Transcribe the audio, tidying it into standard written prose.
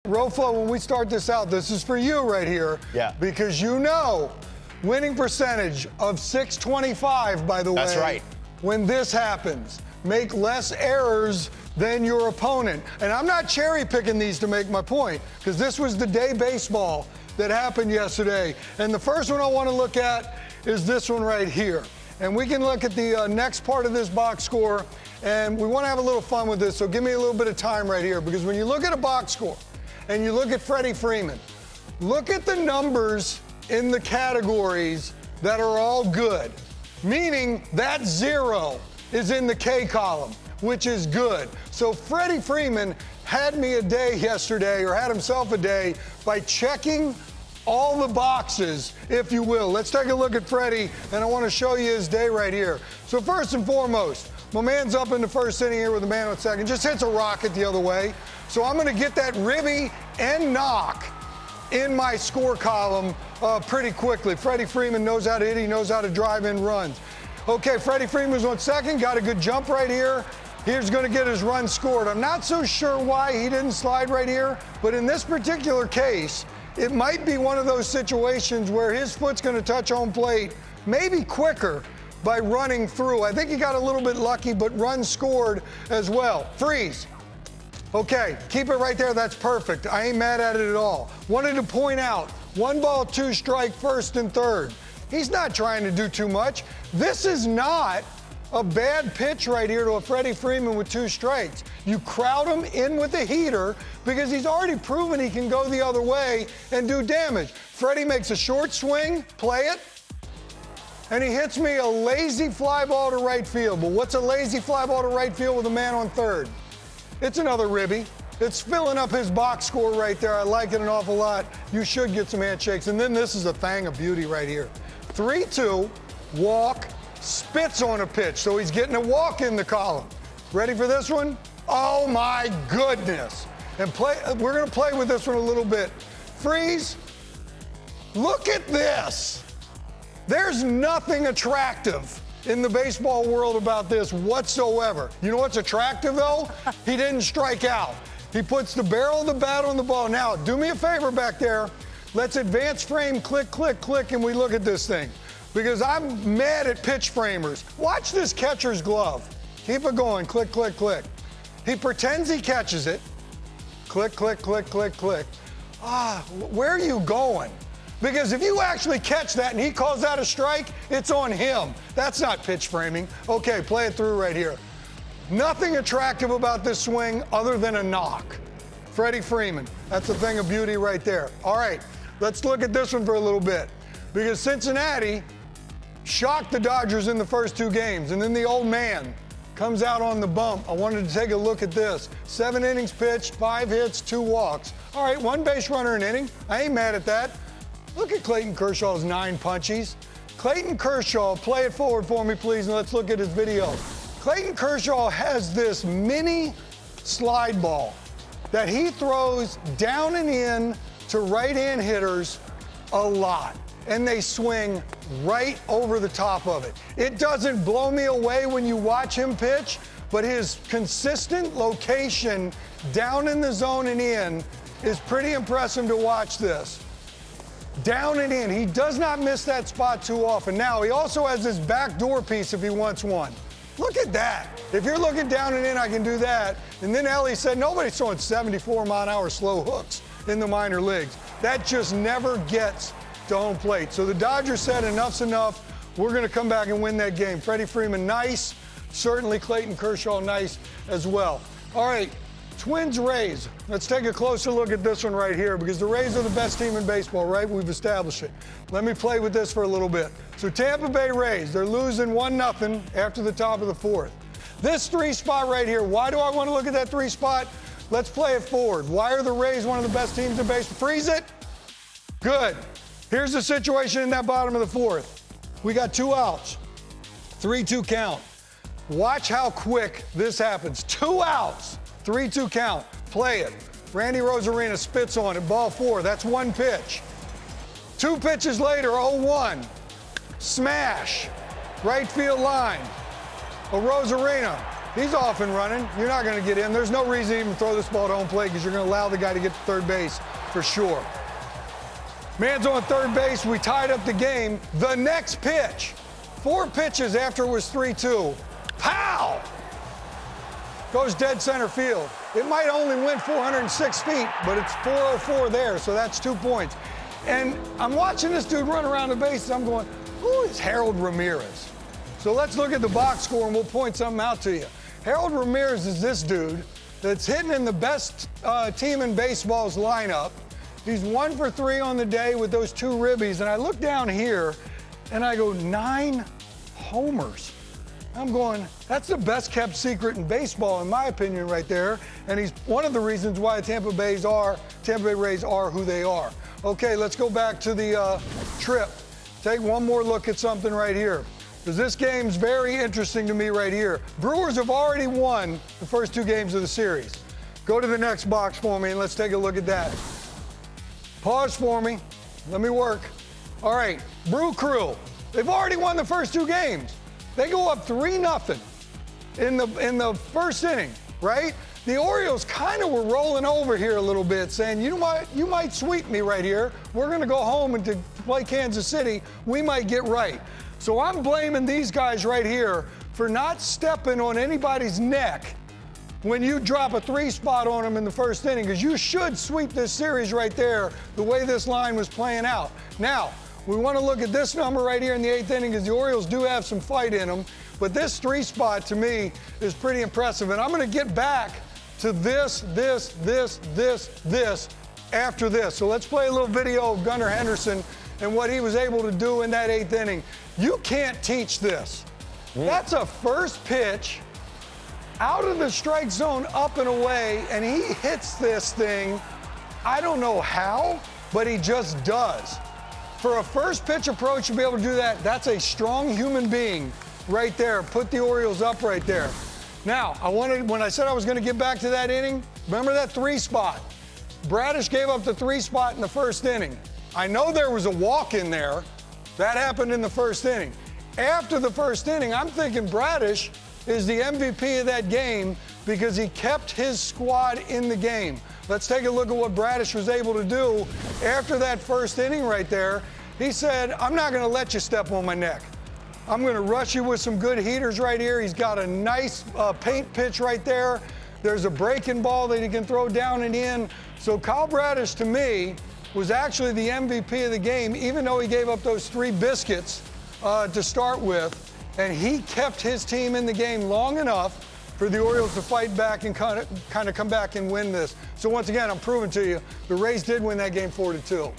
Rofo, when we start this out, this is for you right here. Yeah. Because you know, winning percentage of 625, by the way. That's right. When this happens, make less errors than your opponent. And I'm not cherry picking these to make my point, because this was the day baseball that happened yesterday. And the first one I want to look at is this one right here. And we can look at the next part of this box score, and we want to have a little fun with this, so give me a little bit of time right here, because when you look at a box score and you look at Freddie Freeman, look at the numbers in the categories that are all good, meaning that 0 is in the K column, which is good. So Freddie Freeman had me a day yesterday, or had himself a day, by checking all the boxes, if you will. Let's take a look at Freddie, and I want to show you his day right here. So first and foremost, my man's up in the first inning here with a man on second, just hits a rocket the other way. So I'm going to get that ribby and knock in my score column pretty quickly. Freddie Freeman knows how to hit, he knows how to drive in runs. Okay, Freddie Freeman's on second, got a good jump right here. He's going to get his run scored. I'm not so sure why he didn't slide right here, but in this particular case, it might be one of those situations where his foot's going to touch home plate maybe quicker by running through. I think he got a little bit lucky, but run scored as well. Freeze. Okay, keep it right there. That's perfect. I ain't mad at it at all. Wanted to point out, 1 ball, 2 strike, first and third. He's not trying to do too much. This is not a bad pitch right here to a Freddie Freeman with 2 strikes. You crowd him in with a heater because he's already proven he can go the other way and do damage. Freddie makes a short swing, play it, and he hits me a lazy fly ball to right field. But what's a lazy fly ball to right field with a man on third? It's another ribby. It's filling up his box score right there. I like it an awful lot. You should get some handshakes. And then this is a thing of beauty right here. 3-2, walk, spits on a pitch. So he's getting a walk in the column. Ready for this one? Oh my goodness. And we're going to play with this one a little bit. Freeze. Look at this. There's nothing attractive in the baseball world about this whatsoever. You know what's attractive, though? He didn't strike out. He puts the barrel of the bat on the ball. Now, do me a favor back there. Let's advance frame, click, click, click, and we look at this thing. Because I'm mad at pitch framers. Watch this catcher's glove. Keep it going, click, click, click. He pretends he catches it. Click, click, click, click, click. Where are you going? Because if you actually catch that and he calls that a strike, it's on him. That's not pitch framing. Okay, play it through right here. Nothing attractive about this swing other than a knock. Freddie Freeman, that's a thing of beauty right there. All right, let's look at this one for a little bit. Because Cincinnati shocked the Dodgers in the first 2 games, and then the old man comes out on the bump. I wanted to take a look at this. 7 innings pitched, 5 hits, 2 walks. All right, 1 base runner an inning. I ain't mad at that. Look at Clayton Kershaw's 9 punchies. Clayton Kershaw, play it forward for me, please, and let's look at his video. Clayton Kershaw has this mini slide ball that he throws down and in to right-hand hitters a lot, and they swing right over the top of it. It doesn't blow me away when you watch him pitch, but his consistent location down in the zone and in is pretty impressive to watch this. Down and in. He does not miss that spot too often. Now, he also has this backdoor piece if he wants one. Look at that. If you're looking down and in, I can do that. And then Ellie said, nobody's throwing 74-mile-an-hour slow hooks in the minor leagues. That just never gets to home plate. So the Dodgers said, enough's enough. We're going to come back and win that game. Freddie Freeman, nice. Certainly Clayton Kershaw, nice as well. All right. Twins, Rays. Let's take a closer look at this one right here, because the Rays are the best team in baseball, right? We've established it. Let me play with this for a little bit. So Tampa Bay Rays, they're losing 1-0 after the top of the 4th. This 3 spot right here, why do I want to look at that 3 spot? Let's play it forward. Why are the Rays one of the best teams in baseball? Freeze it. Good. Here's the situation in that bottom of the 4th. We got 2 outs. 3-2 count. Watch how quick this happens. 2 outs. 3-2 count. Play it. Randy Rosarina spits on it. Ball 4. That's 1 pitch. 2 pitches later, 0-1. Smash. Right field line. Rosarina He's off and running. You're not going to get in. There's no reason to even throw this ball to home plate because you're going to allow the guy to get to third base for sure. Man's on third base. We tied up the game. The next pitch, 4 pitches after it was 3-2. Pow! Goes dead center field. It might only win 406 feet, but it's 404 there, so that's 2 points. And I'm watching this dude run around the bases. I'm going, who is Harold Ramirez? So let's look at the box score and we'll point something out to you. Harold Ramirez is this dude that's hitting in the best team in baseball's lineup. He's 1 for 3 on the day with those 2 ribbies. And I look down here and I go, 9 homers. I'm going, that's the best kept secret in baseball, in my opinion, right there. And he's one of the reasons why Tampa Bay Rays are who they are. Okay, let's go back to the trip. Take one more look at something right here, because this game's very interesting to me right here. Brewers have already won the first 2 games of the series. Go to the next box for me and let's take a look at that. Pause for me. Let me work. All right, Brew Crew. They've already won the first 2 games. They go up 3-0 in the first inning, right? The Orioles kind of were rolling over here a little bit, saying, you know what, you might sweep me right here. We're going to go home and to play Kansas City. We might get right. So I'm blaming these guys right here for not stepping on anybody's neck when you drop a 3 spot on them in the first inning, because you should sweep this series right there the way this line was playing out. Now, we want to look at this number right here in the 8th inning because the Orioles do have some fight in them, but this 3 spot to me is pretty impressive. And I'm going to get back to this after this. So let's play a little video of Gunnar Henderson and what he was able to do in that 8th inning. You can't teach this. That's a first pitch out of the strike zone, up and away, and he hits this thing. I don't know how, but he just does. For a first pitch approach to be able to do that, that's a strong human being right there. Put the Orioles up right there. Now, when I said I was going to get back to that inning, remember that 3 spot? Bradish gave up the 3 spot in the first inning. I know there was a walk in there. That happened in the first inning. After the first inning, I'm thinking Bradish is the MVP of that game because he kept his squad in the game. Let's take a look at what Bradish was able to do after that first inning right there. He said, I'm not going to let you step on my neck. I'm going to rush you with some good heaters right here. He's got a nice paint pitch right there. There's a breaking ball that he can throw down and in. So Kyle Bradish, to me, was actually the MVP of the game, even though he gave up those 3 biscuits to start with. And he kept his team in the game long enough for the Orioles to fight back and kind of come back and win this. So once again, I'm proving to you, the Rays did win that game 4-2.